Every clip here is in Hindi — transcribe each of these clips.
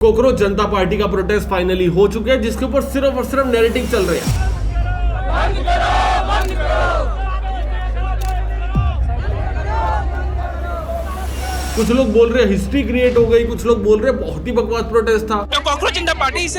कोकरोच जनता पार्टी का प्रोटेस्ट फाइनली हो चुका है, जिसके ऊपर सिर्फ और सिर्फ नैरेटिव चल रहे हैं। कुछ लोग बोल रहे हैं हिस्ट्री क्रिएट हो गई, कुछ लोग बोल रहे हैं बहुत ही बकवास प्रोटेस्ट था। The cockroach in the party is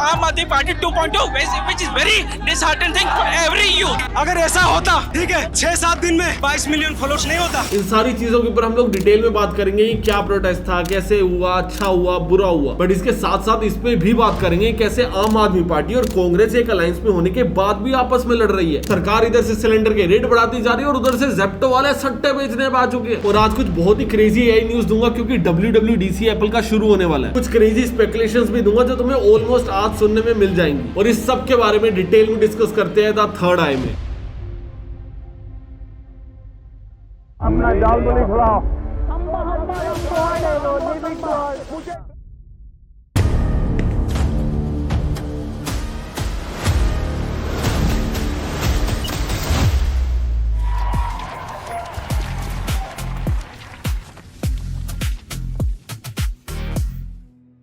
Aam Aadmi Party 2.0, which is very disheartening thing for every youth. अगर ऐसा होता ठीक है 6-7 दिन में 22 मिलियन फॉलोअर्स नहीं होता। इन सारी चीजों के ऊपर हम लोग डिटेल में बात करेंगे, क्या प्रोटेस्ट था, कैसे हुआ, अच्छा हुआ, बुरा हुआ। बट इसके साथ साथ इस पे भी बात करेंगे कैसे आम आदमी पार्टी और कांग्रेस एक अलायंस में होने के बाद भी आपस में लड़ रही है। सरकार इधर से सिलेंडर के रेट बढ़ाती जा रही है और उधर से जेप्टो वाले सट्टे बेचने आ चुके हैं। और आज कुछ बहुत ही क्रेजी एआई न्यूज दूंगा, क्योंकि WWDC एप्पल का शुरू होने वाला है। कुछ क्रेजी स्पेकुलेशंस भी दूंगा जो तुम्हें ऑलमोस्ट आज सुनने में मिल जाएंगी। और इस सब के बारे में डिटेल में डिस्कस करते हैं द थर्ड आई में। अपना जाल तो नहीं खुलाओ।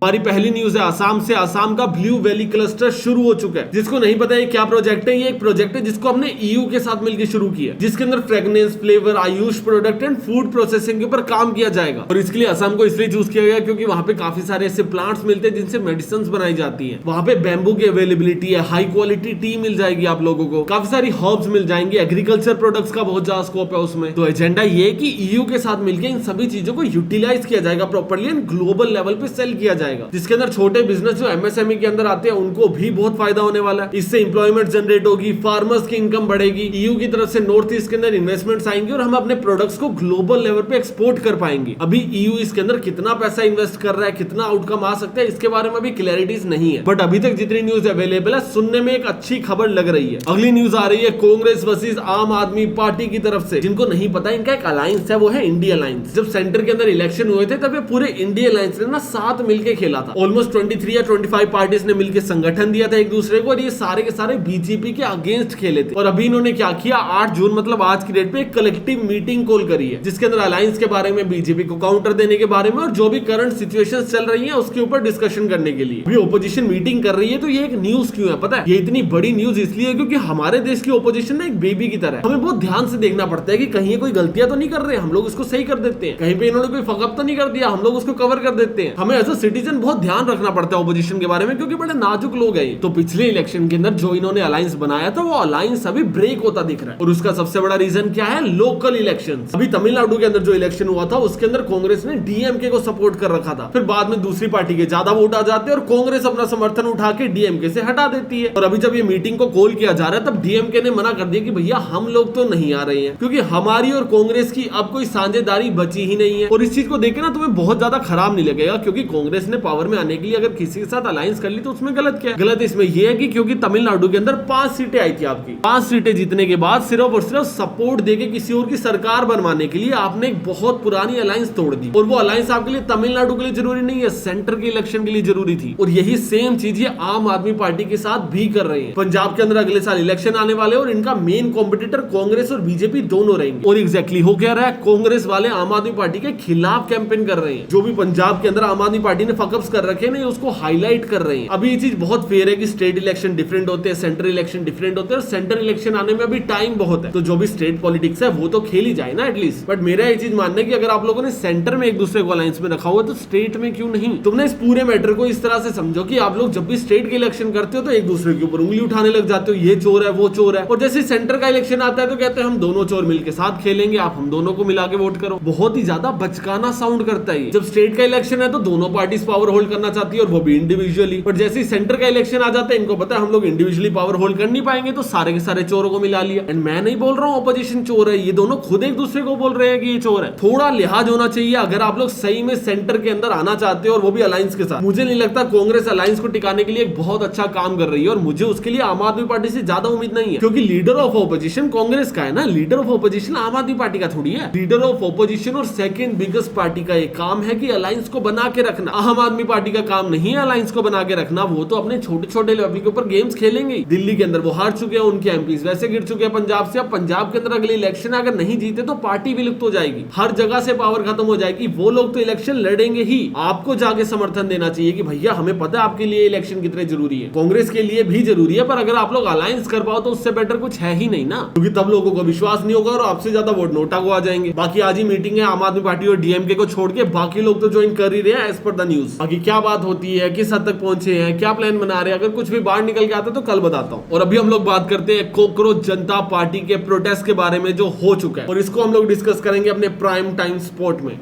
हमारी पहली न्यूज है आसाम से। आसाम का ब्लू वैली क्लस्टर शुरू हो चुका है। जिसको नहीं पता है क्या प्रोजेक्ट है, ये एक प्रोजेक्ट है जिसको हमने EU के साथ मिलकर शुरू किया, जिसके अंदर fragrance, flavour, Ayush product and food processing के ऊपर काम किया जाएगा। और इसके लिए आसाम को इसलिए चूज किया गया क्योंकि वहां पे काफी सारे ऐसे प्लांट्स मिलते हैं जिनसे मेडिसिन बनाई जाती है। वहां पे बैम्बू की अवेलेबिलिटी है, हाई क्वालिटी टी मिल जाएगी आप लोगों को, काफी सारी हर्ब्स मिल जाएंगे, एग्रीकल्चर प्रोडक्ट्स का बहुत ज्यादा स्कोप है उसमें। तो एजेंडा ये है कि EU के साथ मिलकर इन सभी चीजों को यूटिलाइज किया जाएगा प्रॉपर्ली एंड ग्लोबल लेवल पे सेल किया जाएगा, जिसके अंदर छोटे बिजनेस जो MSME के अंदर आते हैं उनको भी बहुत फायदा होने वाला है। इससे एम्प्लॉयमेंट जनरेट होगी, फार्मर्स की इनकम बढ़ेगी, EU की तरफ से नॉर्थ ईस्ट के अंदर इन्वेस्टमेंट्स आएंगे और हम अपने प्रोडक्ट्स को ग्लोबल लेवल पे एक्सपोर्ट कर पाएंगे। अभी EU इसके अंदर कितना पैसा इन्वेस्ट कर रहा है, कितना आउटकम आ सकता है, इसके बारे में अभी क्लैरिटीज नहीं है। बट अभी तक जितनी न्यूज अवेलेबल है, सुनने में एक अच्छी खबर लग रही है। अगली न्यूज आ रही है कांग्रेस वर्सेस आम आदमी पार्टी की तरफ से। जिनको नहीं पता, इनका एक अलायंस है, वो है इंडिया अलायंस। जब सेंटर के अंदर इलेक्शन हुए थे तब ये पूरे इंडिया अलायंस ने ना साथ मिलकर खेला था। ऑलमोस्ट 23 या 25 पार्टीज ने मिलकर संगठन दिया था एक दूसरे को, और ये सारे के सारे बीजेपी के अगेंस्ट खेले थे। और अभी इन्होंने क्या किया, 8 जून मतलब आज की डेट पे एक कलेक्टिव मीटिंग कॉल करी है, जिसके अंदर अलायंस के बारे में, बीजेपी को काउंटर देने के बारे में और जो भी करंट सिचुएशंस चल रही है उसके ऊपर डिस्कशन करने के लिए भी ओपोजिशन मीटिंग कर रही है। तो ये एक न्यूज क्यों है पता है? ये इतनी बड़ी न्यूज इसलिए है क्योंकि हमारे देश की ओपोजिशन ना एक बेबी की तरह है। हमें बहुत ध्यान से देखना पड़ता है कि कहीं कोई गलतियां तो नहीं कर रहे, हम लोग उसको सही कर देते हैं। कहीं पे इन्होंने कोई फकअप तो नहीं कर दिया, हम लोग उसको कवर कर देते हैं। हमें एज अ सिटीजन बहुत ध्यान रखना पड़ता है ओपोजिशन के बारे में, क्योंकि बड़े नाजुक लोग हैं। तो पिछले इलेक्शन के अंदर जो इन्होंने अलायंस बनाया था, वो अलायंस अभी ब्रेक होता दिख रहा है। और उसका सबसे बड़ा रीजन क्या है? Local elections. अभी तमिलनाडु के अंदर जो इलेक्शन हुआ था उसके अंदर कांग्रेस ने DMK को सपोर्ट कर रखा था, फिर बाद में दूसरी पार्टी के ज्यादा वोट आ जाते हैं और कांग्रेस अपना समर्थन उठा के DMK से हटा देती है। और अभी जब ये मीटिंग को कॉल किया जा रहा है तब DMK ने मना कर दिया कि भैया हम लोग तो नहीं आ रहे हैं, क्योंकि हमारी और कांग्रेस की अब कोई साझेदारी बची ही नहीं है। और इस चीज को देख के ना तुम्हें बहुत ज्यादा खराब नहीं लगेगा, क्योंकि कांग्रेस ने पावर में आने के लिए अगर किसी के साथ अलायंस कर ली तो उसमें गलत क्या है? गलत इसमें यह है कि क्योंकि तमिलनाडु के अंदर 5 सीटें आई थी आपकी, 5 सीटें जीतने के बाद सिर्फ और सिर्फ सपोर्ट देके किसी और की सरकार बनवाने के लिए आपने एक बहुत पुरानी अलायंस तोड़ दी। और वो अलायंस आपके लिए तमिलनाडु के लिए जरूरी नहीं है, सेंटर के इलेक्शन के लिए जरूरी थी। और यही सेम चीज ये आम आदमी पार्टी के साथ भी कर रहे हैं। पंजाब के अंदर अगले साल इलेक्शन आने वाले और इनका मेन कॉम्पिटिटर कांग्रेस और बीजेपी दोनों रहेंगे। और एग्जैक्टली हो क्या रहा है, कांग्रेस वाले आम आदमी पार्टी के खिलाफ कैंपेन कर रहे हैं। जो भी पंजाब के अंदर आम आदमी पार्टी ने फकअप्स कर रखे हैं, उसको हाईलाइट कर रहे हैं। अभी ये चीज बहुत फेयर है कि स्टेट इलेक्शन डिफरेंट होते हैं, सेंट्रल इलेक्शन डिफरेंट होते हैं, और सेंट्रल इलेक्शन आने में अभी टाइम बहुत है। तो जो भी स्टेट पॉलिटिक्स है वो तो खेल ही जाए ना एटलीस्ट। बट मेरा ये चीज मानना है कि अगर आप लोगों ने सेंटर में एक दूसरे को अलायंस में रखा हुआ तो स्टेट में क्यों नहीं? तुमने इस पूरे मैटर को इस तरह से समझो कि आप लोग जब भी स्टेट के इलेक्शन करते हो तो एक दूसरे के ऊपर उंगली उठाने लग जाते हो, ये चोर है वो चोर है। और जैसे सेंटर का इलेक्शन आता है तो कहते हैं हम दोनों चोर मिलकर साथ खेलेंगे, आप हम दोनों को मिला के वोट करो। बहुत ही ज्यादा बचकाना साउंड करता है। जब स्टेट का इलेक्शन है तो दोनों पार्टीज पावर होल्ड करना चाहती है और वो भी इंडिविजुअली। पर जैसे सेंटर का इलेक्शन आ जाता है, इनको पता है हम लोग इंडिविजुअली पावर होल्ड कर नहीं पाएंगे, तो सारे के सारे चोरों को मिला लिया। एंड मैं नहीं बोल रहा हूँ ऑपोजिशन चोर है, ये दोनों खुद एक दूसरे को बोल रहे हैं कि ये चोर है। थोड़ा लिहाज होना चाहिए अगर आप लोग सही में सेंटर के अंदर आना चाहते हो, और वो भी अलायंस के साथ। मुझे नहीं लगता कांग्रेस अलायंस को टिकाने के लिए एक बहुत अच्छा काम कर रही है, और मुझे उसके लिए आम आदमी पार्टी से ज्यादा उम्मीद नहीं है, क्योंकि लीडर ऑफ ऑपोजिशन कांग्रेस का है ना, लीडर ऑफ ऑपोजिशन आम आदमी पार्टी का थोड़ी है। लीडर ऑफ ऑपोजिशन और सेकंड बिगेस्ट पार्टी का एक काम है कि अलायंस को बना के रखना। आम आदमी पार्टी का काम नहीं है अलायंस को बना के रखना, वो तो अपने छोटे छोटे लेवल के ऊपर गेम्स खेलेंगे। दिल्ली के अंदर वो हार चुके हैं, उनके एमपीज वैसे गिर चुके हैं पंजाब से। अब पंजाब के अंदर अगले इलेक्शन अगर नहीं जीते तो पार्टी विलुप्त हो जाएगी, हर जगह से पावर खत्म हो जाएगी। वो लोग तो इलेक्शन लड़ेंगे ही, आपको जाके समर्थन देना चाहिए कि भैया हमें पता है आपके लिए इलेक्शन कितने जरूरी है, कांग्रेस के लिए भी जरूरी है, पर अगर आप लोग अलायंस कर पाओ तो उससे बेटर कुछ है ही नहीं ना, क्योंकि तब लोगों को विश्वास नहीं होगा और आपसे ज्यादा वोट नोटा को आ जाएंगे। बाकी आज ही मीटिंग है आम आदमी पार्टी और डीएमके को छोड़ के, बाकी लोग तो ज्वाइन कर ही रहे हैं एज पर द न्यूज। बाकी क्या बात होती है, किस हद तक पहुंचे हैं, क्या प्लान बना रहे हैं, अगर कुछ भी बाहर निकल के आता तो कल बताता हूँ। और अभी हम लोग बात करते हैं कॉकरोच जनता पार्टी के प्रोटेस्ट के बारे में जो हो चुका है, और इसको हम लोग डिस्कस करेंगे अपने प्राइम टाइम स्पॉट में।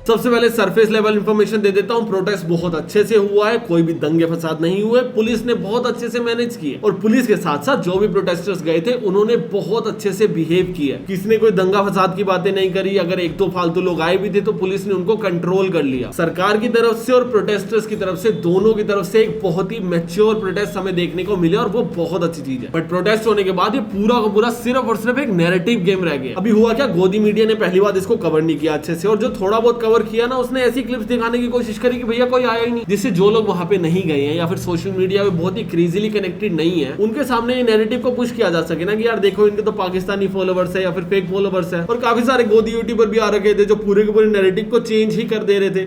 सबसे पहले सरफेस लेवल इंफॉर्मेशन दे देता हूं। प्रोटेस्ट बहुत अच्छे से हुआ है, कोई भी दंगे फसाद नहीं हुए, पुलिस ने बहुत अच्छे से मैनेज किए, और पुलिस के साथ साथ जो भी प्रोटेस्टर्स गए थे उन्होंने बहुत अच्छे से बिहेव किया। किसी ने कोई दंगा फसाद की बातें नहीं करी, अगर एक दो फालतू लोग आए भी थे तो पुलिस ने उनको कंट्रोल कर लिया। सरकार की तरफ से और प्रोटेस्टर्स की तरफ से, दोनों की तरफ से एक बहुत ही मैच्योर प्रोटेस्ट हमें देखने को मिले, और वो बहुत अच्छी चीज है। बट प्रोटेस्ट होने के बाद ये पूरा का पूरा सिर्फ और सिर्फ एक नैरेटिव गेम रह गया। अभी हुआ क्या, गोदी मीडिया ने पहली बार इसको कवर नहीं किया अच्छे से, और जो थोड़ा बहुत किया ना, उसने ऐसी क्लिप्स दिखाने की कोशिश करी कि भैया कोई आया ही नहीं, जिससे जो लोग वहां पे नहीं गए हैं या फिर सोशल मीडिया में बहुत ही क्रेजीली कनेक्टेड नहीं है, उनके सामने ये नैरेटिव को पुश किया जा सके ना कि यार देखो इनके तो पाकिस्तानी फॉलोवर्स है या फिर फेक फॉलोवर्स है। और काफी सारे गोदी यूट्यूबर भी आ रखे थे जो पूरे के पूरे नैरेटिव को चेंज ही कर दे रहे थे।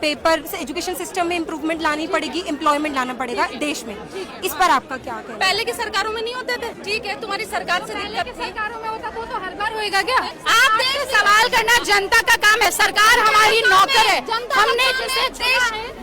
पेपर एजुकेशन सिस्टम में इंप्रूवमेंट लानी पड़ेगी, एम्प्लॉयमेंट लाना पड़ेगा देश में। इस पर आपका क्या कहना है? पहले की सरकारों में नहीं होते थे, ठीक है तुम्हारी सरकार से दिक्कत थी। सरकारों में होता तो हर बार होएगा क्या? आप सवाल करना जनता का काम है, सरकार हमारी नौकर है। हमने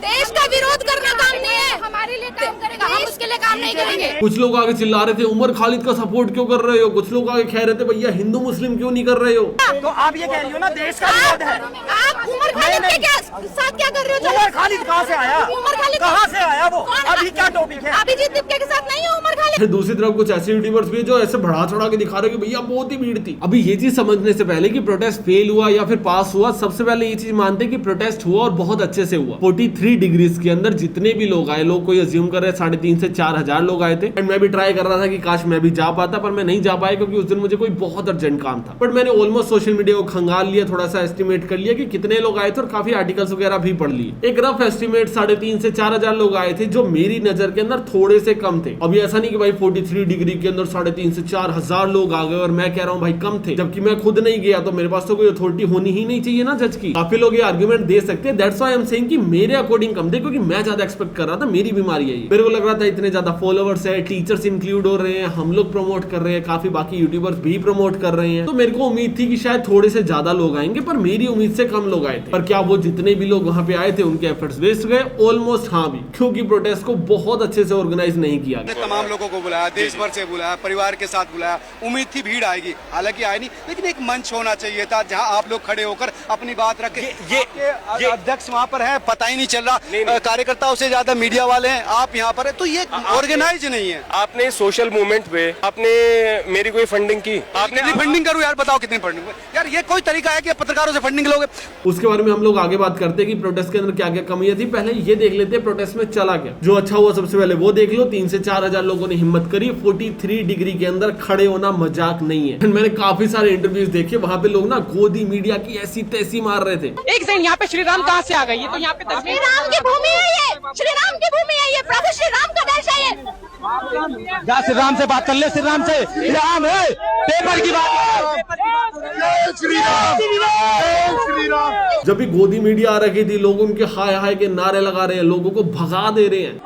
देश का विरोध करना काम नहीं है, हमारे लिए काम करेगा, हम उसके लिए काम नहीं करेंगे। कुछ लोग आगे चिल्ला रहे थे उमर खालिद का सपोर्ट क्यों कर रहे हो, कुछ लोग आगे कह रहे थे भैया हिंदू मुस्लिम क्यों नहीं कर रहे हो। तो आप ये कह रही हो ना देश का विरोध है। आप उमर खालिद के साथ क्या कर रहे हो? उमर खालिद कहाँ से आया? उमर खालिद कहाँ से आया वो? अभी क्या टॉपिक है? अभिजीत दीपके के साथ नहीं है उमर खालिद। दूसरी तरफ कुछ ऐसे यूट्यूबर्स भी जो ऐसे बढ़ा चढ़ा के दिखा रहे कि भैया बहुत ही भीड़ थी। अभी ये चीज समझने से पहले कि प्रोटेस्ट फेल हुआ या फिर पास हुआ, सबसे पहले ये चीज मानते कि प्रोटेस्ट हुआ और बहुत अच्छे से हुआ। 43 डिग्रीज के अंदर जितने भी लोग आए, लोग कोई अज्यूम कर रहे 3,500 से 4,000 लोग आए थे। एंड मैं भी ट्राई कर रहा था कि काश मैं भी जा पाता, पर मैं नहीं जा पाया क्योंकि उस दिन मुझे कोई बहुत अर्जेंट काम था। बट मैंने ऑलमोस्ट सोशल मीडिया को खंगाल लिया, थोड़ा सा एस्टिमेट कर लिया कि कितने लोग आए थे और काफी आर्टिकल्स वगैरह भी पढ़ लिए। एक रफ एस्टिमेट 3,500 से 4,000 लोग आए थे, जो मेरी नजर के अंदर थोड़े से कम थे। अभी ऐसा नहीं कि भाई 43 डिग्री के अंदर 3,500 से 4,000 लोग आ गए और मैं कह रहा हूँ भाई कम थे, जबकि मैं खुद नहीं गया, तो मेरे पास तो कोई अथॉरिटी होनी ही नहीं चाहिए ना जज की। काफी लोग ये आर्गुमेंट दे सकते हैं, that's why I am saying कि मेरे अकॉर्डिंग कम थे, क्योंकि मैं ज्यादा एक्सपेक्ट कर रहा था, मेरी बीमारी है ये। मेरे को लग रहा था इतने ज्यादा फॉलोवर्स है, टीचर्स इंक्लूड हो रहे हैं, हम लोग प्रमोट कर रहे हैं, काफी बाकी यूट्यूबर्स भी प्रमोट कर रहे हैं, तो मेरे को उम्मीद थी कि शायद थोड़े से ज्यादा लोग आएंगे, पर मेरी उम्मीद से कम लोग आए थे। पर क्या वो जितने भी लोग वहां पे आए थे उनके एफर्ट्स वेस्ट गए? ऑलमोस्ट हाँ भी, क्योंकि प्रोटेस्ट को बहुत अच्छे से ऑर्गेनाइज नहीं किया गया। तमाम लोगों को बुलाया, देश भर से बुलाया, परिवार के साथ बुलाया, उम्मीद थी भीड़ आएगी, हालांकि आई नहीं, लेकिन एक मंच होना चाहिए था जहां आप लोग खड़े होकर अपनी बात रखें। ये अध्यक्ष वहां पर है, पता ही नहीं चल रहा, कार्यकर्ताओं से ज्यादा मीडिया वाले हैं, आप यहाँ पर है, तो ये ऑर्गेनाइज नहीं है। आपने सोशल मूवमेंट पे आपने मेरी कोई फंडिंग की? आपने फंडिंग करूँ यार, बताओ कितनी फंडिंग? यार ये कोई तरीका है कि पत्रकारों से फंडिंग लोगे? उसके बारे में हम लोग आगे बात करते हैं कि प्रोटेस्ट के अंदर क्या क्या कमियां थी। पहले ये देख लेते हैं प्रोटेस्ट में चला क्या। जो अच्छा हुआ सबसे पहले वो देख लो, 3 से 4,000 लोगों ने हिम्मत करी। 43 डिग्री के अंदर खड़े होना मजाक नहीं है। मैंने काफी सारे इंटरव्यूज देखे, वहां पे लोग ना गोदी मीडिया की ऐसी तैसी मार रहे थे। एक सेकंड, यहाँ पे श्री राम कहाँ से आ गई? ये तो यहाँ पे श्री राम की भूमि है, ये श्री राम की भूमि है, ये प्रभु श्री राम का देश है ये। जा श्री राम से बात कर ले, श्री राम से। राम है, पेपर की बात। श्री राम। जब भी गोदी मीडिया आ रखी थी, लोग उनके हाय हाय के नारे लगा रहे हैं, लोगों को भगा दे रहे हैं।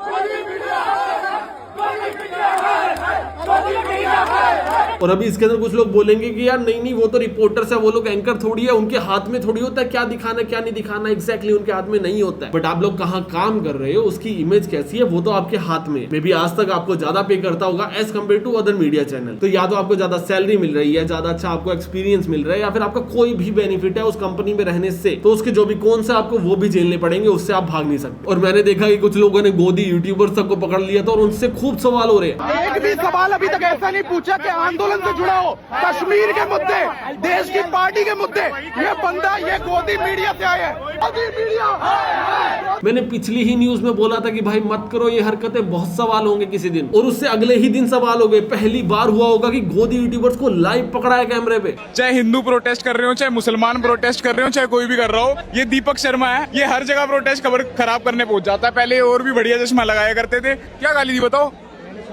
और अभी इसके अंदर कुछ लोग बोलेंगे कि यार नहीं वो तो रिपोर्टर्स है, वो लोग एंकर थोड़ी है, उनके हाथ में थोड़ी होता है क्या दिखाना क्या नहीं दिखाना। एग्जैक्टली उनके हाथ में नहीं होता है। बट आप लोग कहाँ काम कर रहे हो, उसकी इमेज कैसी है, वो तो आपके हाथ में। मे बी आज तक आपको ज्यादा पे करता होगा as compare to other media channel. तो या तो आपको ज्यादा सैलरी मिल रही है, ज्यादा अच्छा आपको एक्सपीरियंस मिल रहा है, या फिर आपका कोई भी बेनिफिट है उस कंपनी में रहने से, तो उसके जो भी कौन से आपको वो भी झेलने पड़ेंगे, उससे आप भाग नहीं सकते। और मैंने देखा कि कुछ लोगों ने गोदी यूट्यूबर सबको पकड़ लिया था और उनसे खूब सवाल हो रहे हैं। एक भी सवाल अभी तक ऐसा नहीं पूछा कि आंदोलन आंदोलन से जुड़ा हो, कश्मीर के मुद्दे, देश की पार्टी के मुद्दे, ये बंदा ये गोदी मीडिया से आया है। गोदी मीडिया। मैंने पिछली ही न्यूज में बोला था कि भाई मत करो ये हरकतें, बहुत सवाल होंगे किसी दिन, और उससे अगले ही दिन सवाल हो गए। पहली बार हुआ होगा कि गोदी यूट्यूबर्स को लाइव पकड़ा है कैमरे पे। चाहे हिंदू प्रोटेस्ट कर रहे हो, चाहे मुसलमान प्रोटेस्ट कर रहे हो, चाहे कोई भी कर रहा हो, ये दीपक शर्मा है, ये हर जगह प्रोटेस्ट खबर खराब करने पहुंच जाता है। पहले और भी बढ़िया चश्मा लगाया करते थे। क्या गाली दी बताओ?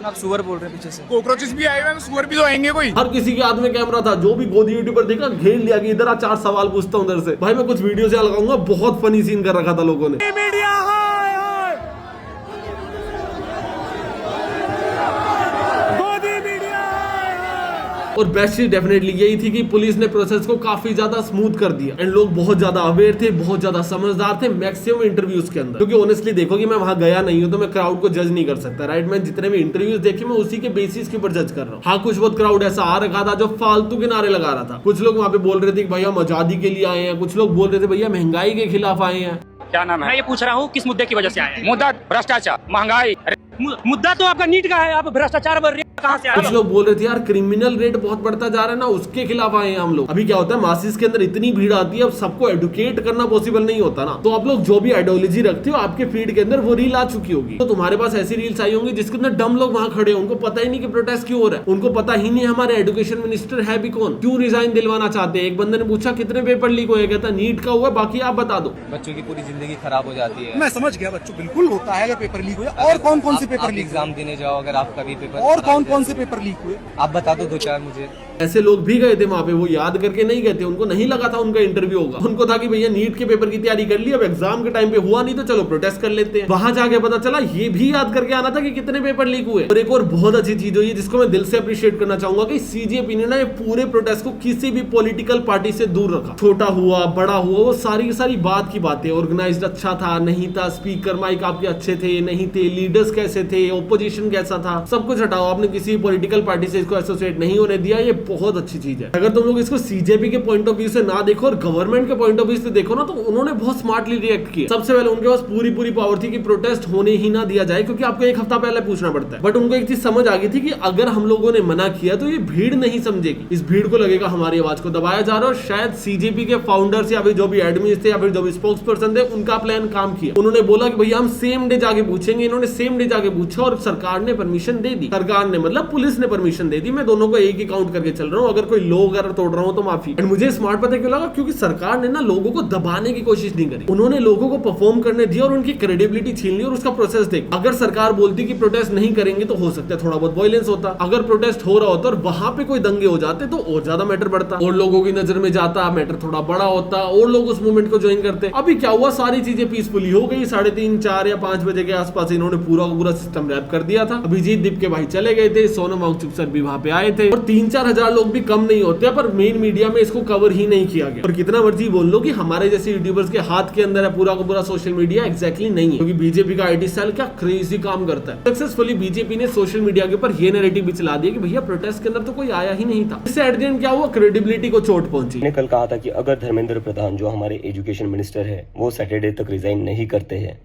आप सुअर बोल रहे हैं पीछे से। कॉकरोचेस भी आए हुए हैं, सुअर भी तो आएंगे कोई। हर किसी के हाथ में कैमरा था, जो भी गोदी यूट्यूबर देखा घेर लिया कि इधर आ 4 सवाल पूछता हूं उधर से। भाई मैं कुछ वीडियो से लगाऊंगा, बहुत फनी सीन कर रखा था लोगों ने। और बेस्ट चीज डेफिनेटली यही थी कि पुलिस ने प्रोसेस को काफी ज्यादा स्मूथ कर दिया एंड लोग बहुत ज्यादा अवेयर थे, बहुत ज्यादा समझदार थे मैक्सिमम इंटरव्यूज के अंदर। क्योंकि ऑनेस्टली देखो कि मैं वहां गया नहीं हूं तो मैं क्राउड को जज नहीं कर सकता, राइट। मैं जितने भी इंटरव्यूज देखे मैं उसी के बेसिस के ऊपर जज कर रहा हूँ। हाँ, कुछ बहुत क्राउड ऐसा आ रखा था जो फालतू के नारे लगा रहा था। कुछ लोग वहां पे बोल रहे थे कि भैया हम आजादी के लिए आए हैं, कुछ लोग बोल रहे थे भैया महंगाई के खिलाफ आए हैं। क्या नाम है? मैं ये पूछ रहा हूँ किस मुद्दे की वजह से आए हैं? मुद्दा भ्रष्टाचार, महंगाई। मुद्दा तो आपका नीट का है, आप भ्रष्टाचार बढ़ रही है, कहाँ से आए? कुछ लोग बोल रहे थे यार क्रिमिनल रेट बहुत बढ़ता जा रहा है ना, उसके खिलाफ आए हैं हम लोग। अभी क्या होता है, मासिस के अंदर इतनी भीड़ आती है, अब सबको एडुकेट करना पॉसिबल नहीं होता ना। तो आप लोग जो भी आइडियोलॉजी रखते हो आपके फीड के अंदर वो रील आ चुकी होगी, तो तुम्हारे पास ऐसी रील्स आई होंगी जिसके अंदर डम लोग वहां खड़े हैं, उनको पता ही नहीं कि प्रोटेस्ट क्यों हो रहा है, उनको पता ही नहीं हमारे एजुकेशन मिनिस्टर है भी कौन, क्यों रिजाइन दिलवाना चाहते हैं। एक बंदे ने पूछा कितने पेपर लीक हुए, कहता नीट का हुआ, बाकी आप बता दो। बच्चों की पूरी जिंदगी खराब हो जाती है। मैं समझ गया, बच्चों बिल्कुल होता है अगर पेपर लीक हुआ। और कौन कौन से पेपर लीक? एग्जाम देने जाओ अगर आपका भी पेपर। और कौन कौन से पेपर लीक हुए आप बता दो 2-4 मुझे। ऐसे लोग भी गए थे वहां पे, वो याद करके नहीं गए थे, उनको नहीं लगा था उनका इंटरव्यू होगा। उनको था कि भैया नीट के पेपर की तैयारी कर ली, अब एग्जाम के टाइम पे हुआ नहीं तो चलो प्रोटेस्ट कर लेते हैं। वहां जाके पता चला ये भी याद करके आना था कि कितने पेपर लीक हुए। और एक और बहुत अच्छी चीज हुई है जिसको मैं दिल से अप्रिशिएट करना चाहूंगा कि सीजेपी ने ना ये पूरे प्रोटेस्ट को किसी भी पॉलिटिकल पार्टी से दूर रखा। छोटा हुआ बड़ा हुआ, वो सारी की सारी बात की बातें। ऑर्गेनाइज्ड अच्छा था नहीं था, स्पीकर माइक आपके अच्छे थे नहीं थे, लीडर्स कैसे थे, ओपोजिशन कैसा था, सब कुछ हटाओ। आपने किसी पॉलिटिकल पार्टी से इसको एसोसिएट नहीं होने दिया, ये बहुत अच्छी चीज है। अगर तुम लोग इसको सीजेपी के पॉइंट ऑफ व्यू से ना देखो और गवर्नमेंट के पॉइंट ऑफ व्यू से देखो ना, तो उन्होंने बहुत स्मार्टली रिएक्ट किया। सबसे पहले उनके पास पूरी पावर थी कि प्रोटेस्ट होने ही ना दिया जाए, क्योंकि आपको एक हफ्ता पहले पूछना पड़ता है। बट उनको एक चीज समझ आ गई थी कि अगर हम लोगों ने मना किया तो ये भीड़ नहीं समझेगी, इस भीड़ को लगेगा हमारी आवाज को दबाया जा रहा है। और शायद सीजेपी के फाउंडर्स या फिर जो भी एडमिन थे या फिर जो भी स्पोक्स पर्सन थे, उनका प्लान काम किया। उन्होंने बोला कि भैया हम सेम डे जाके पूछेंगे। इन्होंने सेम डे जाके पूछा और सरकार ने परमिशन दे दी। सरकार ने मतलब पुलिस ने परमिशन दे दी। मैं दोनों को एक ही काउंट करके चल रहा हूँ, अगर कोई लोग अगर तोड़ रहा हूँ तो माफी। एंड मुझे स्मार्ट पता क्यों लगा, क्योंकि सरकार ने ना लोगों को दबाने की कोशिश नहीं करी, उन्होंने लोगों को परफॉर्म करने दिया और उनकी क्रेडिबिलिटी छीन ली और उसका प्रोसेस देख। अगर सरकार बोलती कि प्रोटेस्ट नहीं करेंगे तो हो सकता है थोड़ा बहुत वायलेंस होता, अगर प्रोटेस्ट हो रहा होता और वहां पे कोई दंगे हो जाते तो और ज्यादा मैटर बढ़ता और लोगों की नजर में जाता, मैटर थोड़ा बड़ा होता और लोग उस मूवमेंट को ज्वाइन करते। अभी क्या हुआ, सारी चीजें पीसफुली हो गई। 3:30, 4 या 5 बजे के आसपास इन्होंने पूरा सिस्टम रैप कर दिया था। अभिजीत दीप के भाई चले गए थे, सोनम वांगचुक सर भी वहां पे आए थे और 3-4 हजार लोग भी कम नहीं होते, पर मेन मीडिया में इसको कवर ही नहीं किया गया। और कितना मर्जी बोल लो कि हमारे जैसे यूट्यूबर्स के हाथ के अंदर है पूरा का पूरा सोशल मीडिया, एग्जैक्टली नहीं है, क्योंकि बीजेपी का आईटी सेल क्या क्रेजी काम करता है। सक्सेसफुली बीजेपी ने सोशल मीडिया के ऊपर ये नैरेटिव भी चला दिया कि भैया प्रोटेस्ट के अंदर तो कोई आया ही नहीं था। इससे एट द एंड क्या हुआ, क्रेडिबिलिटी को चोट पहुंची। मैंने कल कहा था कि अगर धर्मेंद्र प्रधान जो हमारे एजुकेशन मिनिस्टर है वो सैटरडे तक रिजाइन नहीं करते हैं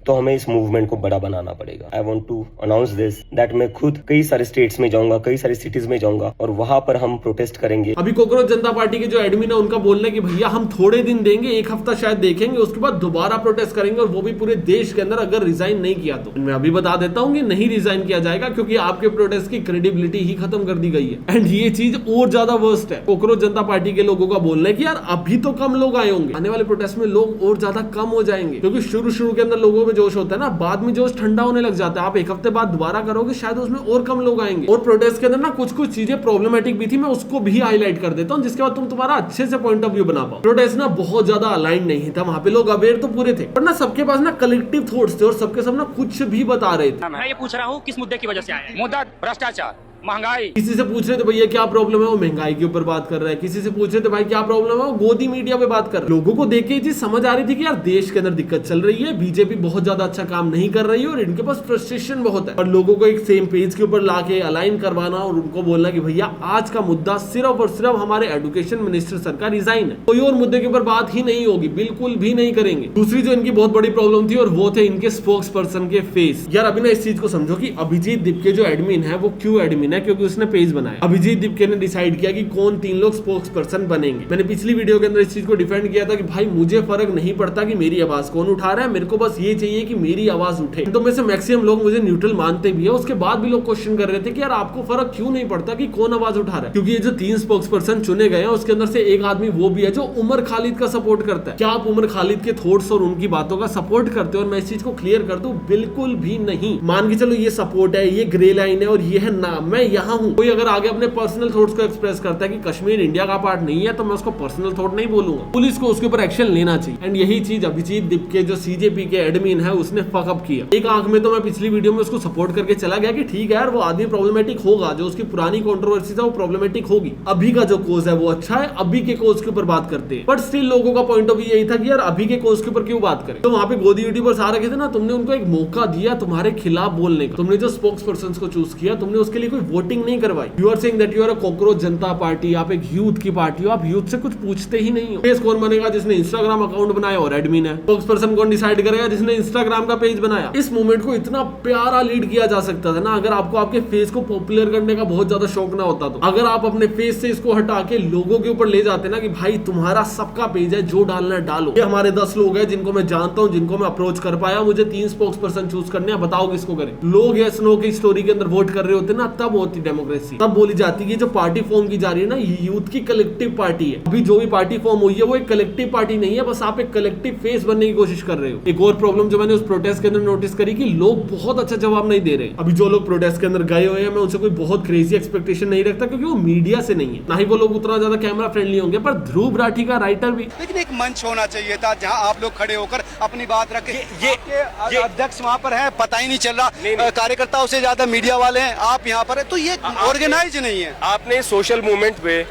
तो हमें इस मूवमेंट को बड़ा बनाना पड़ेगा। I want to announce this that मैं खुद कई सारे स्टेट्स में जाऊंगा, कई सारी सिटीज में जाऊंगा और वहां पर हम प्रोटेस्ट करेंगे। अभी कॉकरोच जनता पार्टी के जो एडमिन है उनका बोलना है कि भैया हम थोड़े दिन देंगे, एक हफ्ता शायद देखेंगे, उसके बाद दोबारा प्रोटेस्ट करेंगे और वो भी पूरे देश के अंदर अगर रिजाइन नहीं किया तो। मैं अभी बता देता हूँ कि नहीं रिजाइन किया जाएगा, क्योंकि आपके प्रोटेस्ट की क्रेडिबिलिटी ही खत्म कर दी गई है। एंड ये चीज और ज्यादा वर्स्ट है। कॉकरोच जनता पार्टी के लोगों का बोलना है कि यार अभी तो कम लोग आए होंगे, आने वाले प्रोटेस्ट में लोग और ज्यादा कम हो जाएंगे, क्योंकि शुरू के अंदर लोगों में जोश होता है ना, बाद में जोश ठंडा होने लग जाता है। आप एक हफ्ते बाद दोबारा करोगे शायद उसमें और कम लोग आएंगे। और प्रोटेस्ट के अंदर ना कुछ चीजें प्रॉब्लमेटिक भी थी, मैं उसको भी हाईलाइट कर देता हूँ जिसके बाद तुम तुम्हारा अच्छे से पॉइंट ऑफ व्यू बना पाओ। प्रोटेस्ट ना बहुत ज्यादा अलाइन नहीं था, वहां पे लोग अवेयर तो पूरे थे, पर ना सबके पास ना कलेक्टिव थॉट्स थे और सबके सब ना कुछ भी बता रहे थे। मैं ये पूछ रहा हूँ किस मुद्दे की वजह से आए हैं? मुद्दा भ्रष्टाचार, महंगाई। किसी से पूछ रहे थे भैया क्या प्रॉब्लम है, वो महंगाई के ऊपर बात कर रहा है। किसी से पूछ रहे थे भाई क्या प्रॉब्लम है, वो गोदी मीडिया पे बात कर रहे। लोगों को देख के ये चीज समझ आ रही थी कि यार देश के अंदर दिक्कत चल रही है, बीजेपी बहुत ज्यादा अच्छा काम नहीं कर रही है और इनके पास फ्रस्ट्रेशन बहुत है। और लोगों को एक सेम पेज के ऊपर लाके अलाइन करवाना और उनको बोलना कि भैया आज का मुद्दा सिर्फ और सिर्फ हमारे एजुकेशन मिनिस्टर सर का रिजाइन है, कोई और मुद्दे के ऊपर बात ही नहीं होगी, बिल्कुल भी नहीं करेंगे। दूसरी जो इनकी बहुत बड़ी प्रॉब्लम थी और वो थे इनके स्पोक्स पर्सन के फेस। यार अभी ना इस चीज को समझो कि अभिजीत दीप के जो एडमिन है वो क्यों एडमिन है क्योंकि उसने पेज बनाया। अभिजीत दीपके ने डिसाइड किया कि कौन 3 लोग स्पोक्स पर्सन बनेंगे। मैंने पिछली वीडियो के अंदर इस चीज को डिफेंड किया था कि भाई मुझे फर्क नहीं पड़ता कि मेरी आवाज कौन उठा रहा है, मेरे को बस ये चाहिए कि मेरी आवाज उठे। तो में से मैक्सिमम लोग मुझे न्यूट्रल मानते भी है, उसके बाद भी लोग क्वेश्चन कर रहे थे कि यार आपको फर्क क्यों नहीं पड़ता कि कौन आवाज उठा रहा है, क्योंकि ये जो 3 स्पोक्स पर्सन चुने गए हैं उसके अंदर से एक आदमी वो भी है जो उमर खालिद का सपोर्ट करता है। क्या आप उमर खालिद के थॉट्स और उनकी बातों का सपोर्ट करते हो? और मैं इस चीज को क्लियर कर दूं, बिल्कुल भी नहीं। मान के चलो ये सपोर्ट है, ये ग्रे लाइन है और ये है ना, मैं यहाँ हूँ। कोई अगर आगे अपने पर्सनल थॉट्स को एक्सप्रेस करता है कि कश्मीर इंडिया का पार्ट नहीं है तो मैं उसको पर्सनल थॉट नहीं बोलूंगा। पुलिस को उसके ऊपर एक्शन लेना चाहिए। एंड यही चीज अभिजीत दीपके जो सीजेपी के एडमिन है उसने फकअप किया। एक आंख में तो मैं पिछली वीडियो में उसको सपोर्ट करके चला गया कि ठीक है यार वो आदमी प्रॉब्लमेटिक होगा, जो उसकी पुरानी कंट्रोवर्सी था वो प्रॉब्लमेटिक होगी। अभी का जो कोज है वो अच्छा है, अभी के कोज के ऊपर बात करते हैं। बट स्टिल लोगों का पॉइंट ऑफ व्यू यही था कि यार अभी के कोज के ऊपर क्यों बात करें। तो वहां पे गोदी यूट्यूबर्स आ रखे थे ना, तुमने उनको एक मौका दिया तुम्हारे खिलाफ बोलने का। तुमने जो स्पोक्स पर्सन को चूज किया, तुमने उसके लिए कोई वोटिंग नहीं करवाई। You are saying that you are a Cockroach Janata Party, आप एक यूथ की पार्टी हो, आप यूथ से कुछ पूछते ही नहीं हो। फेस कौन बनेगा? जिसने इंस्टाग्राम अकाउंट बनाया और एडमिन है। स्पोक्स पर्सन कौन डिसाइड करेगा? जिसने इंस्टाग्राम का पेज बनाया। इस मूवमेंट को इतना प्यारा लीड किया जा सकता था ना, अगर आपको आपके फेस को पॉपुलर करने का बहुत ज्यादा शौक ना होता तो। अगर आप अपने फेस से इसको हटा के लोगों के ऊपर ले जाते ना कि भाई तुम्हारा सबका पेज है, जो डालना है डालो। ये हमारे 10 लोग हैं जिनको मैं जानता हूं, जिनको मैं अप्रोच कर पाया, मुझे 3 स्पोक्स पर्सन चूज करने हैं, बताओ किसको करें। लोग यस नो की स्टोरी के अंदर वोट कर रहे होते ना, तब होती डेमोक्रेसी। तब बोली जाती है जो पार्टी फॉर्म की जा रही है ना, ये यूथ की कलेक्टिव पार्टी है। अभी जो भी पार्टी फॉर्म हुई है वो एक कलेक्टिव पार्टी नहीं है, बस आप एक कलेक्टिव फेस बनने की कोशिश कर रहे हो। एक और प्रॉब्लम जो मैंने उस प्रोटेस्ट के अंदर नोटिस करी कि लोग बहुत अच्छा जवाब नहीं दे रहे। अभी जो लोग प्रोटेस्ट के अंदर गए हुए हैं, मैं उनसे कोई बहुत क्रेजी एक्सपेक्टेशन नहीं रखता, क्योंकि वो मीडिया से नहीं है, ना ही वो लोग उतना ज्यादा कैमरा फ्रेंडली होंगे। पर ध्रुव राठी का राइटर भी, लेकिन एक मंच होना चाहिए था जहां आप लोग खड़े होकर अपनी बात रखें। ये अध्यक्ष वहां पर है, पता ही नहीं चल रहा, कार्यकर्ताओं से ज्यादा मीडिया वाले हैं, आप यहाँ पर है, तो ये ऑर्गेनाइज नहीं है। आपने सोशल मूवमेंट पे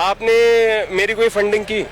आपने मेरी कोई फंडिंग की?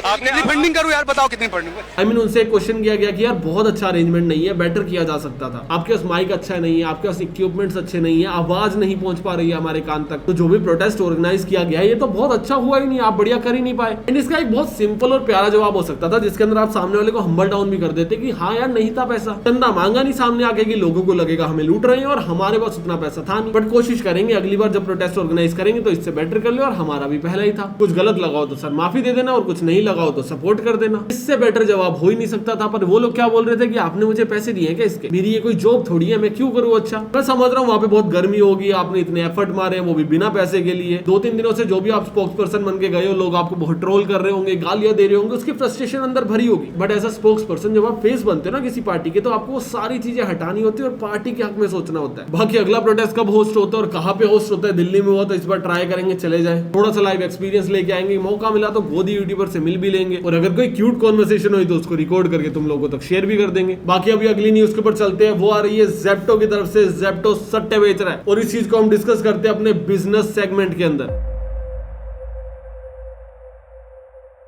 आपने फंडिंग करूँ यार, बताओ कितनी फंडिंग? आई मीन उनसे एक क्वेश्चन किया गया कि यार बहुत अच्छा अरेंजमेंट नहीं है, बेटर किया जा सकता था। आपके पास माइक अच्छा नहीं है, आपके पास इक्विपमेंट्स अच्छे नहीं है, आवाज नहीं पहुंच पा रही है हमारे कान तक। तो जो भी प्रोटेस्ट ऑर्गेनाइज किया गया है ये तो बहुत अच्छा हुआ ही नहीं, आप बढ़िया कर ही नहीं पाए। एंड इसका एक बहुत सिंपल और प्यारा जवाब हो सकता था, जिसके अंदर आप सामने वाले को हम्बल डाउन भी कर देते कि हाँ यार नहीं था पैसा, चंदा मांगा नहीं सामने आके कि लोगों को लगेगा हमें लूट रहे हैं और हमारे पास उतना पैसा था नहीं। बट कोशिश करेंगे अगली बार जब प्रोटेस्ट ऑर्गेनाइज करेंगे तो इससे बेटर कर ले, और हमारा भी पहला ही था। कुछ गलत लगाओ तो सर माफी दे देना, और कुछ नहीं लगाओ तो सपोर्ट कर देना। इससे बेटर जवाब हो ही नहीं सकता था। पर वो लोग क्या बोल रहे थे कि आपने मुझे पैसे दिए हैं क्या इसके? मेरी ये कोई जॉब थोड़ी है, मैं क्यों करूं? अच्छा मैं समझ रहा हूं वहां पे बहुत गर्मी होगी, आपने इतने एफर्ट मारे वो भी बिना पैसे के लिए। 2-3 दिनों से जो भी आप स्पोक्स पर्सन बन के गए हो, लोग आपको बहुत ट्रोल कर रहे होंगे, गालियां दे रहे होंगे, उसकी फ्रस्ट्रेशन अंदर भरी होगी। But as a spokesperson जब आप फेस बनते हो ना किसी पार्टी के, तो आपको वो सारी चीजें हटानी होती है और पार्टी के हक में सोचना होता है। बाकी अगला प्रोटेस्ट कब होस्ट होता है और कहां पे होस्ट होता है, दिल्ली में हुआ तो इस बार ट्राई करेंगे, चले जाए, थोड़ा सा लाइव एक्सपीरियंस लेके आएंगे। मौका मिला तो गोदी यूट्यूबर से मिल भी लेंगे, और अगर कोई क्यूट कॉन्वर्सेशन हुई तो उसको रिकॉर्ड करके तुम लोगों तक शेयर भी कर देंगे। बाकी अभी अगली न्यूज के ऊपर चलते हैं, वो आ रही है ज़ेप्टो की तरफ से। ज़ेप्टो सट्टे बेच रहा है और इस चीज को हम डिस्कस करते हैं अपने बिजनेस सेगमेंट के अंदर।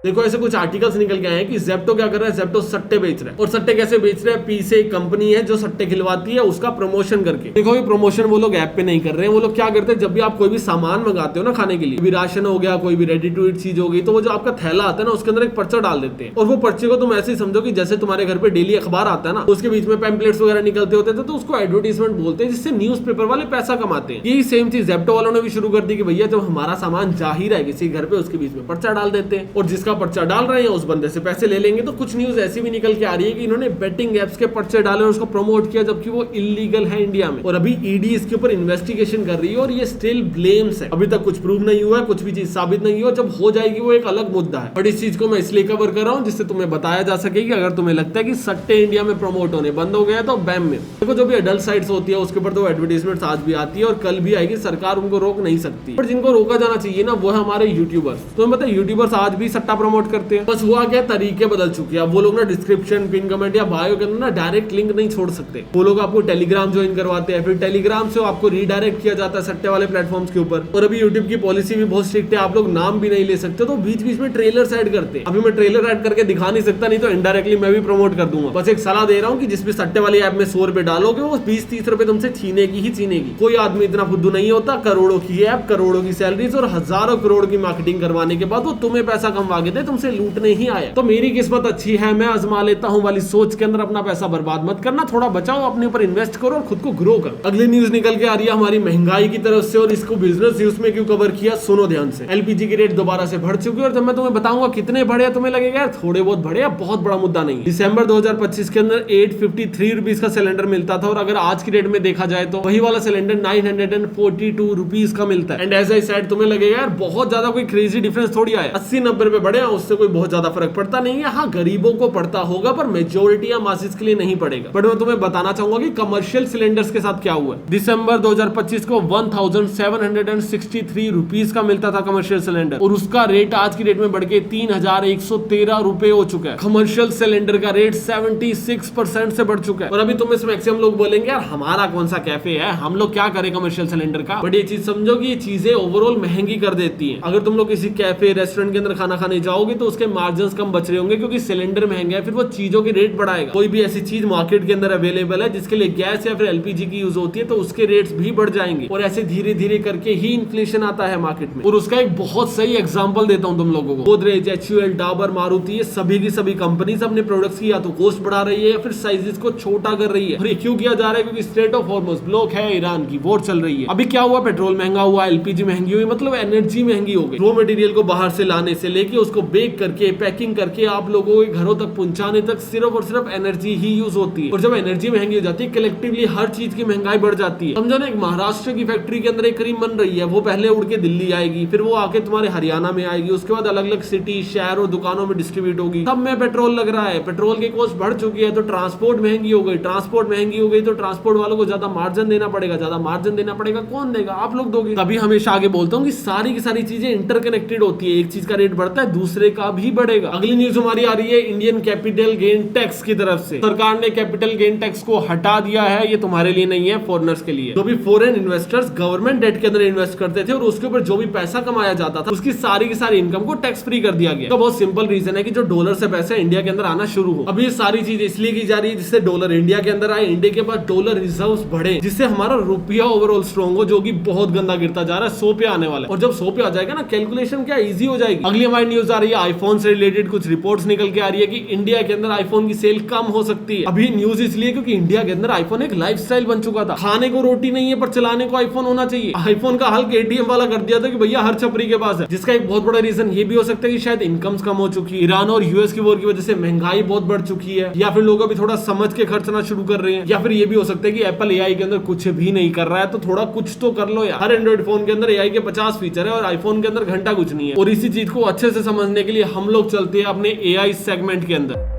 देखो ऐसे कुछ आर्टिकल्स निकल के आए हैं कि ज़ेप्टो क्या कर रहा है, ज़ेप्टो सट्टे बेच रहा है। और सट्टे कैसे बेच रहा है? पी से एक कंपनी है जो सट्टे खिलवाती है, उसका प्रमोशन करके। देखो ये प्रमोशन वो लोग ऐप पे नहीं कर रहे हैं, वो लोग क्या करते हैं, जब भी आप कोई भी सामान मंगाते हो ना खाने के लिए, भी राशन हो गया, कोई भी रेडी टू ईट चीज हो गई, तो वो जो आपका थैला आता है ना उसके अंदर एक पर्चा डाल देते हैं। और वो पर्चे को तुम ऐसे ही समझो कि जैसे तुम्हारे घर पे डेली अखबार आता है ना, उसके बीच में पैम्पलेट्स वगैरह निकलते होते थे, तो उसको एडवर्टीजमेंट बोलते हैं, जिससे न्यूज़पेपर वाले पैसा कमाते हैं। यही सेम चीज ज़ेप्टो वालों ने भी शुरू कर दी कि भैया जब हमारा सामान जा ही रहा है किसी घर पे, उसके बीच में पर्चा डाल देते हैं, और जिसका पर्चा डाल रहे हैं उस बंदे से पैसे ले लेंगे। तो कुछ न्यूज ऐसी भी निकल के आ रही है कि इन्होंने बेटिंग एप्स के पर्चे डाले और उसको प्रमोट किया, जबकि वो इलीगल है इंडिया में। और अभी ईडी इसके ऊपर इन्वेस्टिगेशन कर रही है और ये स्टिल ब्लेम्स है। अभी तक कुछ प्रूव नहीं हुआ है, कुछ भी चीज साबित नहीं हुआ, जब हो जाएगी वो एक अलग मुद्दा है। बट इस चीज को मैं इसलिए कवर कर रहा हूँ जिससे तुम्हें बताया जा सके कि अगर तुम्हें लगता है कि सट्टे इंडिया में प्रमोट होने बंद हो गया तो बैम में देखो, जो भी एडल्ट साइट्स होती है उसके ऊपर तो एडवर्टाइजमेंट आज भी आती है और कल भी आएगी, सरकार उनको रोक नहीं सकती। बट जिनको रोका जाना चाहिए ना वो है हमारे यूट्यूबर्स। तुम्हें पता है यूट्यूबर्स आज भी सट्टा प्रमोट करते हैं, बस हुआ क्या तरीके बदल चुके हैं। अब वो लोग ना डिस्क्रिप्शन, पिन कमेंट या बायो के अंदर ना डायरेक्ट लिंक नहीं छोड़ सकते। वो लोग आपको टेलीग्राम ज्वाइन करवाते हैं, फिर टेलीग्राम से आपको रीडायरेक्ट किया जाता है सट्टे वाले प्लेटफॉर्म्स के ऊपर। और अभी यूट्यूब की पॉलिसी भी बहुत स्ट्रिक्ट है, आप लोग नाम भी नहीं ले सकते, तो बीच बीच में ट्रेलर्स ऐड करते हैं। अभी मैं ट्रेलर ऐड करके दिखा नहीं सकता, नहीं तो इनडायरेक्टली मैं भी प्रमोट कर दूंगा। बस एक सलाह दे रहा हूँ कि जिस भी सट्टे वाली ऐप में 100 रुपए डालोगे वो 20-30 रुपए तुमसे छीनेगी ही छीनेगी। कोई आदमी इतना फुद्दू नहीं होता, करोड़ों की ऐप, करोड़ों की सैलरीज और हजारों करोड़ की मार्केटिंग करवाने के बाद वो तुम्हें पैसा कमवा के कहते हैं तुमसे लूटने ही आया। तो मेरी किस्मत अच्छी है, मैं आजमा लेता हूँ वाली सोच के अंदर अपना पैसा बर्बाद मत करना, थोड़ा बचाओ, अपने ऊपर इन्वेस्ट करो और खुद को ग्रो करो। अगली न्यूज निकल के आ रही है हमारी महंगाई की तरफ से, और इसको बिजनेस न्यूज में क्यों कवर किया सुनो ध्यान से। एलपीजी की रेट दोबारा से बढ़ चुकी है, और जब मैं तुम्हें बताऊंगा कितने बढ़े तुम्हें लगेगा यार थोड़े बहुत बढ़े, बहुत बड़ा मुद्दा नहीं। दिसंबर 2025 के अंदर 853 रुपीज का सिलेंडर मिलता था, और अगर आज की डेट में देखा जाए तो वही वाला सिलेंडर 942 रुपीज का मिलता है। एंड एज आई सेड तुम्हें लगेगा यार बहुत ज्यादा कोई क्रेजी डिफरेंस थोड़ी आया, 80-90 रुपए बढ़े, उससे कोई बहुत ज्यादा फर्क पड़ता नहीं है। हाँ गरीबों को पड़ता होगा पर मेजोरिटी या मासिस के लिए नहीं पड़ेगा। बट मैं तुम्हें बताना चाहूंगा कि कमर्शियल सिलेंडर्स के साथ क्या हुआ। दिसंबर 2025 को 1763 रुपीज का मिलता था कमर्शियल सिलेंडर, और उसका रेट आज की डेट में बढ़ के 3113 रुपए हो चुका है। कमर्शियल सिलेंडर का रेट 76% से बढ़ चुका है। और अभी तुम इसमें मैक्सिमम लोग बोलेंगे यार हमारा कौन सा कैफे है, हम लोग क्या करें कमर्शियल सिलेंडर का। बट ये चीज समझो कि ये चीजें ओवरऑल महंगी कर देती हैं। अगर तुम लोग किसी कैफे रेस्टोरेंट के अंदर खाना खाने जाओगे तो उसके मार्जिन कम बच रहे होंगे, क्योंकि सिलेंडर महंगा है, फिर वो चीजों की रेट बढ़ाएगा। कोई भी ऐसी चीज मार्केट के अंदर अवेलेबल है जिसके लिए गैस या फिर एलपीजी की यूज होती है तो उसके रेट्स भी बढ़ जाएंगे, और ऐसे धीरे धीरे करके ही इन्फ्लेशन आता है मार्केट में। और उसका एक बहुत सही एग्जांपल देता हूं तुम लोगों को। गोदरेज, एचयूएल, डाबर, मारुति, ये सभी की सभी कंपनीज अपने प्रोडक्ट्स की या तो कॉस्ट बढ़ा रही है या फिर साइजेस को छोटा कर रही है। और ये क्यों किया जा रहा है? क्योंकि स्टेट ऑफ हॉर्मुज़ ब्लॉक है, ईरान की वॉर चल रही है। अभी क्या हुआ, पेट्रोल महंगा हुआ, एलपीजी महंगी हुई, मतलब एनर्जी महंगी हो गई। रॉ मटेरियल को बाहर से लाने से लेके उसको बेक करके पैकिंग करके आप लोगों के घरों तक पहुंचाने तक सिर्फ और सिर्फ एनर्जी ही यूज होती है। और जब एनर्जी महंगी हो जाती है कलेक्टिवली हर चीज की महंगाई बढ़ जाती है। समझो ना, एक महाराष्ट्र की फैक्ट्री के अंदर एक क्रीम बन रही है, वो पहले उड़ के दिल्ली आएगी, फिर वो आके तुम्हारे हरियाणा में आएगी, उसके बाद अलग अलग सिटी, शहर और दुकानों में डिस्ट्रीब्यूट होगी। सब में पेट्रोल लग रहा है, पेट्रोल की कॉस्ट बढ़ चुकी है तो ट्रांसपोर्ट महंगी हो गई, ट्रांसपोर्ट महंगी हो गई तो ट्रांसपोर्ट वालों को ज्यादा मार्जिन देना पड़ेगा, ज्यादा मार्जिन देना पड़ेगा, कौन देगा? आप लोग दोगे। तभी हमेशा आगे बोलता हूँ कि सारी की सारी चीजें इंटरकनेक्टेड होती है, एक चीज का रेट बढ़ता है दूसरे का भी बढ़ेगा। अगली न्यूज हमारी आ रही है इंडियन कैपिटल गेन टैक्स की तरफ से। सरकार ने कैपिटल गेन टैक्स को हटा दिया है, ये तुम्हारे लिए नहीं है, फॉरेनर्स के लिए। जो भी फॉरेन इन्वेस्टर्स गवर्नमेंट डेट के अंदर इन्वेस्ट करते थे और उसके ऊपर जो भी पैसा कमाया जाता था उसकी सारी की सारी इनकम को टैक्स फ्री कर दिया गया। तो बहुत सिंपल रीजन है कि जो डॉलर से पैसा इंडिया के अंदर आना शुरू हो। अभी ये सारी चीज इसलिए की जा रही है जिससे डॉलर इंडिया के अंदर आए, इंडिया के पास डॉलर रिजर्व्स बढ़े, जिससे हमारा रुपया ओवरऑल स्ट्रॉन्ग हो, जो कि बहुत गंदा गिरता जा रहा है, 100 पे आने वाला है। और जब 100 पे आ जाएगा ना, कैलकुलेशन क्या इजी हो जाएगी। अगली हमारी न्यूज आ रही है आईफोन से रिलेटेड, कुछ रिपोर्ट्स निकल के आ रही है कि इंडिया के अंदर आईफोन की सेल कम हो सकती है। अभी न्यूज इसलिए क्योंकि इंडिया के अंदर आईफोन एक लाइफस्टाइल बन चुका था। खाने को रोटी नहीं है पर चलाने को आईफोन होना चाहिए। आईफोन का हल एटीएम वाला कर दिया था कि भैया हर छपरी के पास है, जिसका एक बहुत बड़ा रीजन ये भी हो सकता है कि शायद इनकम्स कम हो चुकी है। ईरान और यूएस की वॉर की वजह से महंगाई बहुत बढ़ चुकी है, या फिर लोग अभी थोड़ा समझ के खर्चना शुरू कर रहे हैं, या फिर ये भी हो सकता है कि एप्पल एआई के अंदर कुछ भी नहीं कर रहा है, तो थोड़ा कुछ तो कर लो यार। हर एंड्रॉइड फोन के अंदर एआई के 50 फीचर है और आईफोन के अंदर घंटा कुछ नहीं है। और इसी चीज को अच्छे से समझने के लिए हम लोग चलते हैं अपने एआई सेगमेंट के अंदर।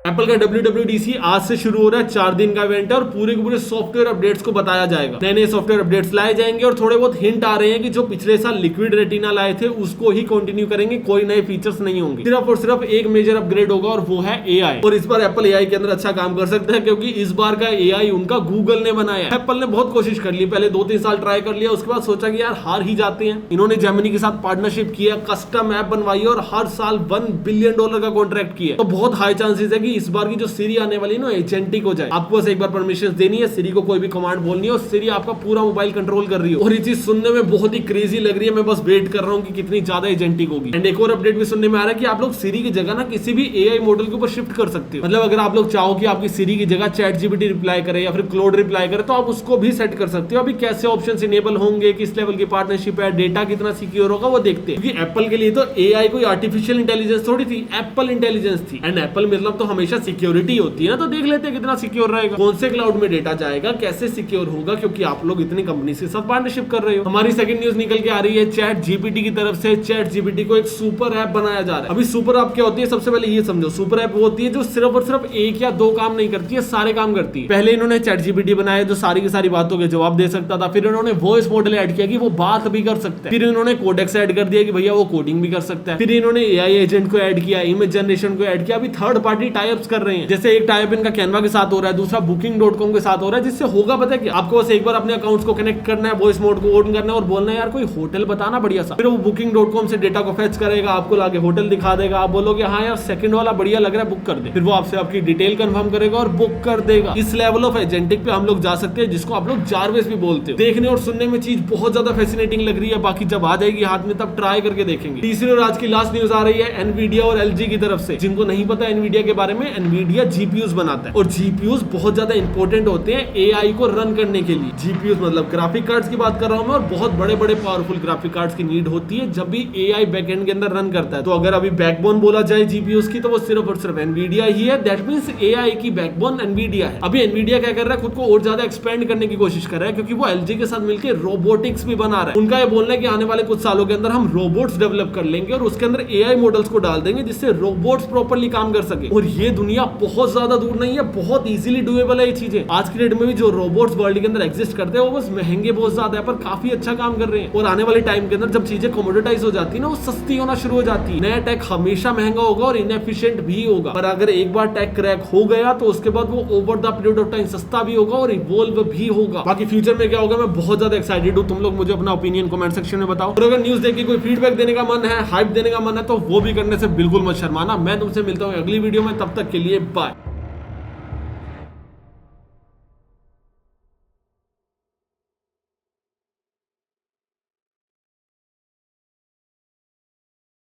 एप्पल का WWDC आज से शुरू हो रहा है, 4 दिन का इवेंट है और पूरे के पूरे सॉफ्टवेयर अपडेट्स को बताया जाएगा। नए नए सॉफ्टवेयर अपडेट्स लाए जाएंगे और थोड़े बहुत हिंट आ रहे हैं कि जो पिछले साल लिक्विड रेटिना लाए थे उसको ही कंटिन्यू करेंगे, कोई नए फीचर्स नहीं होंगे। सिर्फ और सिर्फ एक मेजर अपग्रेड होगा और वो है एआई। और इस बार एप्पल एआई के अंदर अच्छा काम कर सकता है क्योंकि इस बार का एआई उनका गूगल ने बनाया है। एप्पल ने बहुत कोशिश कर ली, पहले 2-3 साल ट्राई कर लिया, उसके बाद सोचा कि यार हार ही जाते हैं। इन्होंने जेमिनी के साथ पार्टनरशिप किया, कस्टम ऐप बनवाई और हर साल $1 बिलियन का कॉन्ट्रैक्ट किया। तो बहुत हाई चांसेस है कि इस बार की जो सीरी आने वाली ना एजेंटिक हो जाए। आपको बस एक बार परमिशन देनी है, सिरी को कोई भी कमांड बोलनी है और सिरी आपका पूरा मोबाइल कंट्रोल कर रही है। और ये चीज सुनने में बहुत ही क्रेजी लग रही है, मैं बस वेट कर रहा हूं कि कितनी ज्यादा एजेंटिक होगी। एंड एक और अपडेट भी सुनने में आ रहा है कि आप लोग सिरी की जगह ना किसी भी एआई मॉडल के ऊपर शिफ्ट कर सकते हो। मतलब अगर आप लोग चाहो कि आपकी सिरी की जगह ChatGPT रिप्लाई करे या फिर क्लोड रिप्लाई करे तो आप उसको भी सेट कर सकते हो। अभी कैसे ऑप्शंस इनेबल होंगे, किस लेवल की पार्टनरशिप है, डेटा कितना सिक्योर होगा, वो देखते हैं। क्योंकि एप्पल के लिए तो एआई कोई आर्टिफिशियल इंटेलिजेंस थोड़ी थी, एप्पल इंटेलिजेंस थी। एंड एप्पल मतलब तो हमेशा सिक्योरिटी होती है ना, तो देख लेते हैं कितना सिक्योर रहेगा, कौन से क्लाउड में डेटा जाएगा, कैसे सिक्योर होगा, क्योंकि आप लोग इतनी कंपनी के साथ पार्टनरशिप कर रहे हो। हमारी सेकंड न्यूज निकल के आ रही है ChatGPT की तरफ से। ChatGPT को एक सुपर ऐप बनाया जा रहा है। अभी सुपर ऐप क्या होती है, सबसे पहले ये समझो। सुपर ऐप वो होती है जो सिर्फ और सिर्फ 1 या 2 काम नहीं करती है, सारे काम करती है। पहले इन्होंने ChatGPT बनाया जो सारी की सारी बातों के जवाब दे सकता था, फिर इन्होंने वॉइस मॉडल ऐड किया कि वो बात भी कर सकता है, फिर इन्होंने कोडेक्स ऐड कर दिया कि भैया वो कोडिंग भी कर सकता है, फिर इन्होंने एआई एजेंट को ऐड किया, इमेज जनरेशन को ऐड किया, अभी थर्ड पार्टी टाई टाइप्स कर रहे हैं। जैसे एक टाइप इनका कैनवा के साथ हो रहा है, दूसरा booking.com के साथ हो रहा है। जिससे होगा पता है क्या, आपको बस एक बार अपने अकाउंट्स को कनेक्ट करना है, वॉइस मोड को ऑन करना है और बोलना है यार कोई होटल बताना बढ़िया सा। फिर वो booking.com से डेटा को फेच करेगा, आपको लाके होटल दिखा देगा। आप बोलोगे हाँ यार सेकंड वाला बढ़िया लग रहा है, बुक कर दे। फिर वो आपसे आपकी डिटेल कंफर्म करेगा और बुक कर देगा। इस लेवल ऑफ एजेंटिक पे हम लोग जा सकते हैं, जिसको आप लोग जारवेस भी बोलते हो। देखने और सुनने में चीज बहुत ज्यादा फैसिनेटिंग लग रही है, बाकी जब आ जाएगी हाथ में तब ट्राई करके देखेंगे। तीसरी और आज की लास्ट न्यूज आ रही है एनवीडिया और एलजी की तरफ से। जिनको नहीं पता एनवीडिया के बारे में, एनवीडिया जीपीयूज बनाता है और जीपीयूज बहुत ज्यादा इंपॉर्टेंट होते हैं एआई को रन करने के लिए। जीपीयूज मतलब ग्राफिक कार्ड्स की बात कर रहा हूं मैं, और बहुत बड़े बड़े पावरफुल ग्राफिक कार्ड्स की नीड होती है जब भी एआई बैकएंड के अंदर रन करता है। तो अगर अभी बैकबोन बोला जाए जीपीयूज की, तो वो सिर्फ और सिर्फ एनवीडिया ही है। दैट मींस एआई की बैकबोन एनवीडिया है। अभी एनवीडिया क्या कर रहा है, खुद को और ज्यादा एक्सपेंड करने की कोशिश कर रहा है, क्योंकि वो एलजी के साथ मिलकर रोबोटिक्स भी बना रहा है। उनका ये बोलना है कि आने वाले कुछ सालों के अंदर हम रोबोट्स डेवलप कर लेंगे और उसके अंदर एआई मॉडल्स को डाल देंगे, जिससे रोबोट्स प्रॉपर्ली काम कर सके। और ये दुनिया बहुत ज्यादा दूर नहीं है, बहुत इजीली डूएबल है ये चीजें। आज की डेट में भी जो रोबोट्स वर्ल्ड के अंदर एग्जिस्ट करते हैं वो बस महंगे बहुत ज्यादा है, पर काफी अच्छा काम कर रहे हैं। और आने वाले टाइम के अंदर जब चीजें कमोडिटाइज हो जाती है ना, वो सस्ती होना शुरू हो जाती है। नया टेक हमेशा महंगा होगा और इनएफिशिएंट भी होगा, पर अगर एक बार टेक क्रैक हो गया तो उसके बाद वो over the period of time सस्ता भी होगा और इवॉल्व भी होगा। बाकी फ्यूचर में क्या होगा, मैं बहुत ज्यादा एक्साइटेड हूं। तुम लोग मुझे अपना ओपिनियन कमेंट सेक्शन में बताओ। और अगर न्यूज देख के कोई फीडबैक देने का मन है, हाइप देने का मन है, तो वो भी करने से बिल्कुल मत शर्माना। मैं तुमसे मिलता हूं अगली वीडियो में, तब तक के लिए बाय।